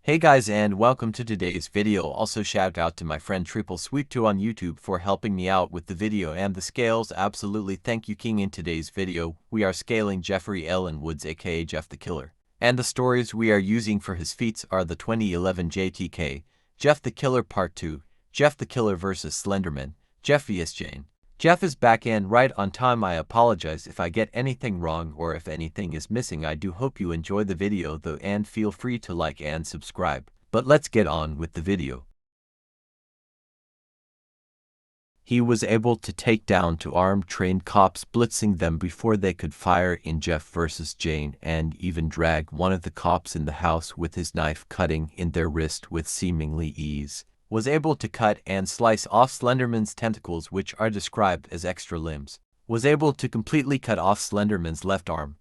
Hey guys, and welcome to today's video. Also shout out to my friend Triple Sweep 2 on YouTube for helping me out with the video and the scales. Absolutely thank you, King. In today's video we are scaling Jeffrey Allen Woods, aka Jeff the Killer, and the stories we are using for his feats are the 2011 JTK Jeff the Killer Part 2, Jeff the Killer vs Slenderman, Jeff vs Jane. Jeff is back and right on time. I apologize if I get anything wrong or if anything is missing. I do hope you enjoy the video though, and feel free to like and subscribe. But let's get on with the video. He was able to take down two armed trained cops, blitzing them before they could fire in Jeff vs Jane, and even drag one of the cops in the house with his knife, cutting in their wrist with seemingly ease. Was able to cut and slice off Slenderman's tentacles, which are described as extra limbs. Was able to completely cut off Slenderman's left arm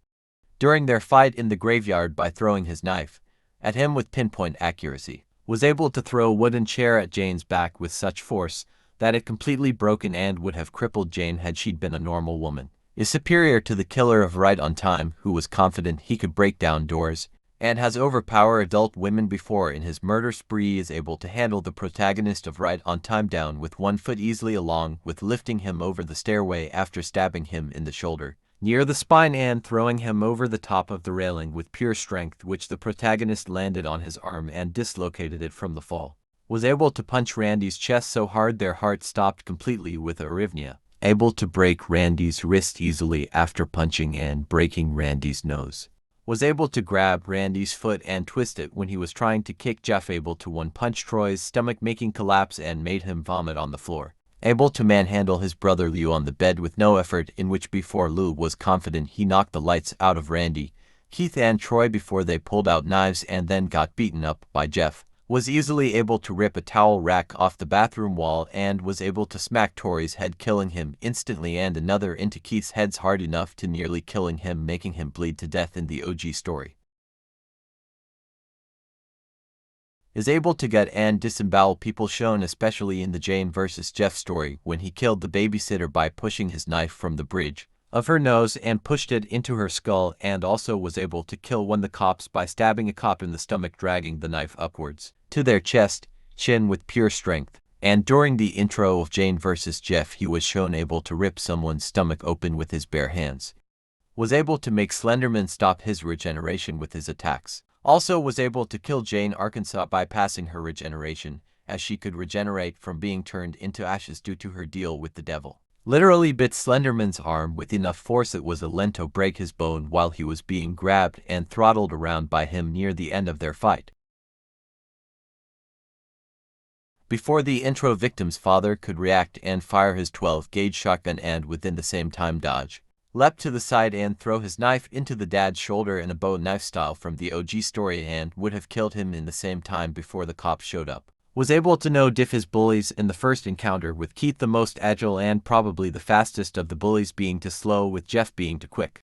during their fight in the graveyard by throwing his knife at him with pinpoint accuracy. Was able to throw a wooden chair at Jane's back with such force that it completely broken and would have crippled Jane had she been a normal woman. Is superior to the killer of Right on Time, who was confident he could break down doors and has overpowered adult women before in his murder spree. Is able to handle the protagonist of Right on Time down with 1 foot easily, along with lifting him over the stairway after stabbing him in the shoulder near the spine and throwing him over the top of the railing with pure strength, which the protagonist landed on his arm and dislocated it from the fall. Was able to punch Randy's chest so hard their heart stopped completely with arrhythmia. Able to break Randy's wrist easily after punching and breaking Randy's nose. Was able to grab Randy's foot and twist it when he was trying to kick Jeff. Able to one-punch Troy's stomach, making collapse and made him vomit on the floor. Able to manhandle his brother Lou on the bed with no effort, in which before Lou was confident he knocked the lights out of Randy, Keith and Troy before they pulled out knives and then got beaten up by Jeff. Was easily able to rip a towel rack off the bathroom wall and was able to smack Tori's head, killing him instantly, and another into Keith's head hard enough to nearly killing him, making him bleed to death in the OG story. Is able to gut and disembowel people, shown especially in the Jane vs. Jeff story when he killed the babysitter by pushing his knife from the bridge of her nose and pushed it into her skull, and also was able to kill one of the cops by stabbing a cop in the stomach, dragging the knife upwards to their chest, chin with pure strength. And during the intro of Jane vs. Jeff he was shown able to rip someone's stomach open with his bare hands. Was able to make Slenderman stop his regeneration with his attacks. Also was able to kill Jane Arkansas bypassing her regeneration, as she could regenerate from being turned into ashes due to her deal with the devil. Literally bit Slenderman's arm with enough force it was a lento break his bone while he was being grabbed and throttled around by him near the end of their fight. Before the intro, victim's father could react and fire his 12-gauge shotgun, and within the same time dodge, leapt to the side and throw his knife into the dad's shoulder in a bow knife style from the OG story, and would have killed him in the same time before the cops showed up. Was able to no-diff his bullies in the first encounter, with Keith the most agile and probably the fastest of the bullies being too slow, with Jeff being too quick.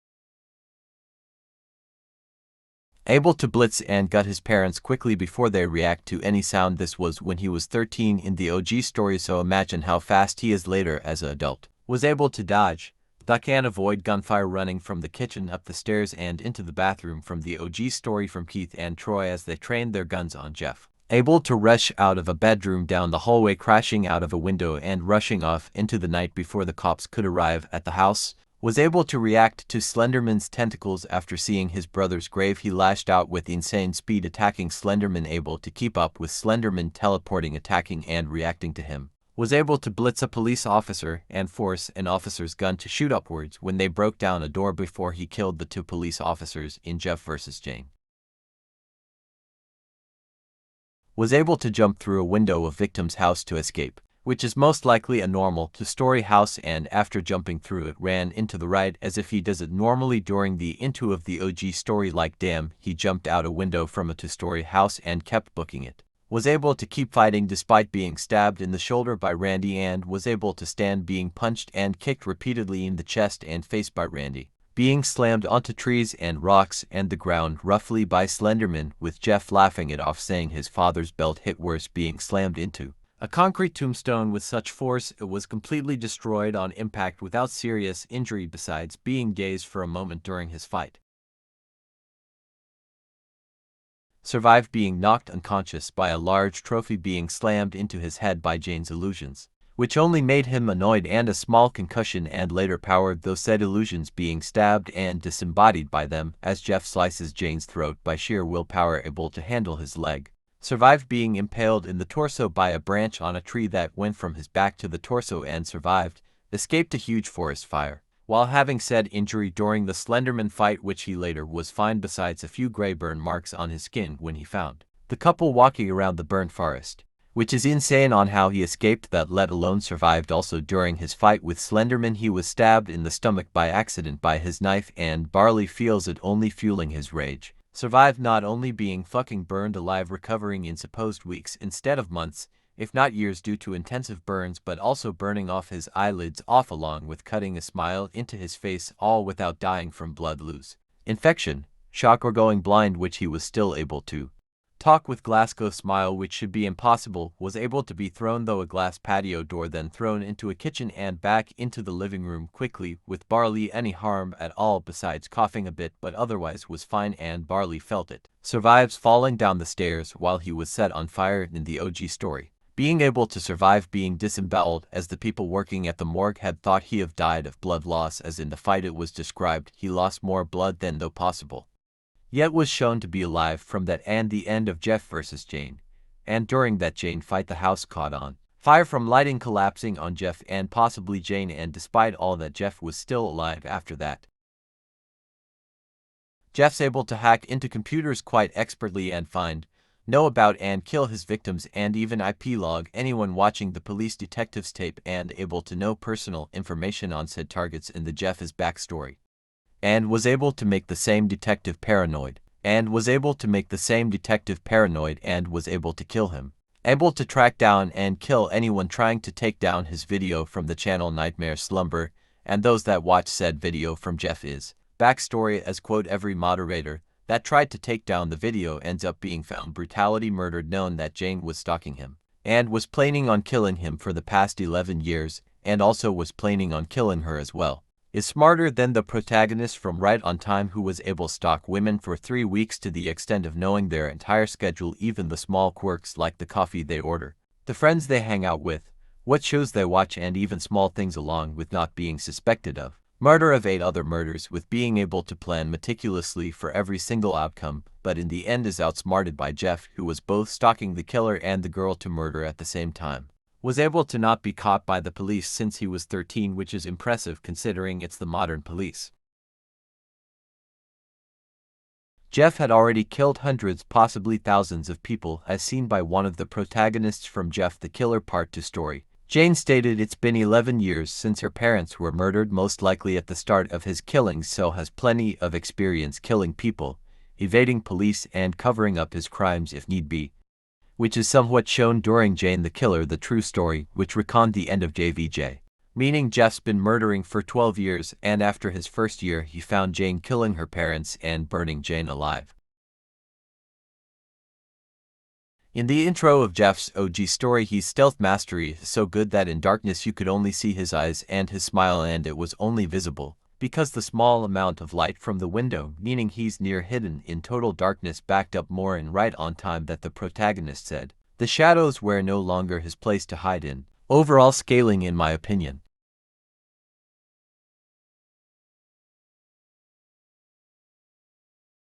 Able to blitz and gut his parents quickly before they react to any sound. This was when he was 13 in the OG story, so imagine how fast he is later as an adult. Was able to dodge, duck and avoid gunfire running from the kitchen up the stairs and into the bathroom from the OG story from Keith and Troy as they trained their guns on Jeff. Able to rush out of a bedroom, down the hallway, crashing out of a window and rushing off into the night before the cops could arrive at the house. Was able to react to Slenderman's tentacles after seeing his brother's grave. He lashed out with insane speed, attacking Slenderman, able to keep up with Slenderman teleporting, attacking and reacting to him. Was able to blitz a police officer and force an officer's gun to shoot upwards when they broke down a door before he killed the two police officers in Jeff vs. Jane. Was able to jump through a window of victim's house to escape, which is most likely a normal two-story house, and after jumping through it ran into the right as if he does it normally during the intro of the OG story. Like damn, he jumped out a window from a two-story house and kept booking it. Was able to keep fighting despite being stabbed in the shoulder by Randy, and was able to stand being punched and kicked repeatedly in the chest and face by Randy, being slammed onto trees and rocks and the ground roughly by Slenderman, with Jeff laughing it off, saying his father's belt hit worse, being slammed into a concrete tombstone with such force it was completely destroyed on impact without serious injury, besides being dazed for a moment during his fight. survived being knocked unconscious by a large trophy being slammed into his head by Jane's illusions, which only made him annoyed, and a small concussion and later powered those said illusions being stabbed and disembodied by them as Jeff slices Jane's throat by sheer willpower, able to handle his leg. Survived being impaled in the torso by a branch on a tree that went from his back to the torso, and survived, escaped a huge forest fire, while having said injury during the Slenderman fight, which he later was fine, besides a few gray burn marks on his skin when he found the couple walking around the burned forest, which is insane on how he escaped that, let alone survived. Also during his fight with Slenderman, he was stabbed in the stomach by accident by his knife, and Barley feels it only fueling his rage. Survived not only being fucking burned alive, recovering in supposed weeks instead of months, if not years, due to intensive burns, but also burning off his eyelids off along with cutting a smile into his face, all without dying from blood loss, infection, shock, or going blind, which he was still able to talk with Glasgow smile, which should be impossible, was able to be thrown though a glass patio door, then thrown into a kitchen and back into the living room quickly, with Barley any harm at all besides coughing a bit, but otherwise was fine, and Barley felt it. Survives falling down the stairs while he was set on fire in the OG story, being able to survive being disemboweled, as the people working at the morgue had thought he have died of blood loss, as in the fight it was described he lost more blood than though possible, yet was shown to be alive from that and the end of Jeff versus Jane. And during that Jane fight, the house caught on fire from lighting collapsing on Jeff and possibly Jane, and despite all that, Jeff was still alive after that. Jeff's able to hack into computers quite expertly and find, know about, and kill his victims, and even IP log anyone watching the police detective's tape, and able to know personal information on said targets in the Jeff's backstory, and was able to make the same detective paranoid, and was able to kill him, able to track down and kill anyone trying to take down his video from the channel Nightmare Slumber, and those that watch said video from Jeff's backstory, as quote, every moderator that tried to take down the video ends up being found brutality murdered, known that Jane was stalking him and was planning on killing him for the past 11 years, and also was planning on killing her as well. Is smarter than the protagonist from Right on Time, who was able to stalk women for 3 weeks to the extent of knowing their entire schedule, even the small quirks like the coffee they order, the friends they hang out with, what shows they watch, and even small things, along with not being suspected of murder of 8 other murders, with being able to plan meticulously for every single outcome, but in the end is outsmarted by Jeff, who was both stalking the killer and the girl to murder at the same time. Was able to not be caught by the police since he was 13, which is impressive considering it's the modern police. Jeff had already killed hundreds, possibly thousands of people, as seen by one of the protagonists from Jeff the Killer Part 2 story. Jane stated it's been 11 years since her parents were murdered, most likely at the start of his killings, so has plenty of experience killing people, evading police, and covering up his crimes if need be, which is somewhat shown during Jane the Killer, the True Story, which reconned the end of JVJ. Meaning Jeff's been murdering for 12 years, and after his first year he found Jane killing her parents and burning Jane alive. In the intro of Jeff's OG story, his stealth mastery is so good that in darkness you could only see his eyes and his smile, and it was only visible because the small amount of light from the window, meaning he's near hidden in total darkness, backed up more in Right on Time that the protagonist said the shadows were no longer his place to hide in. Overall scaling, in my opinion,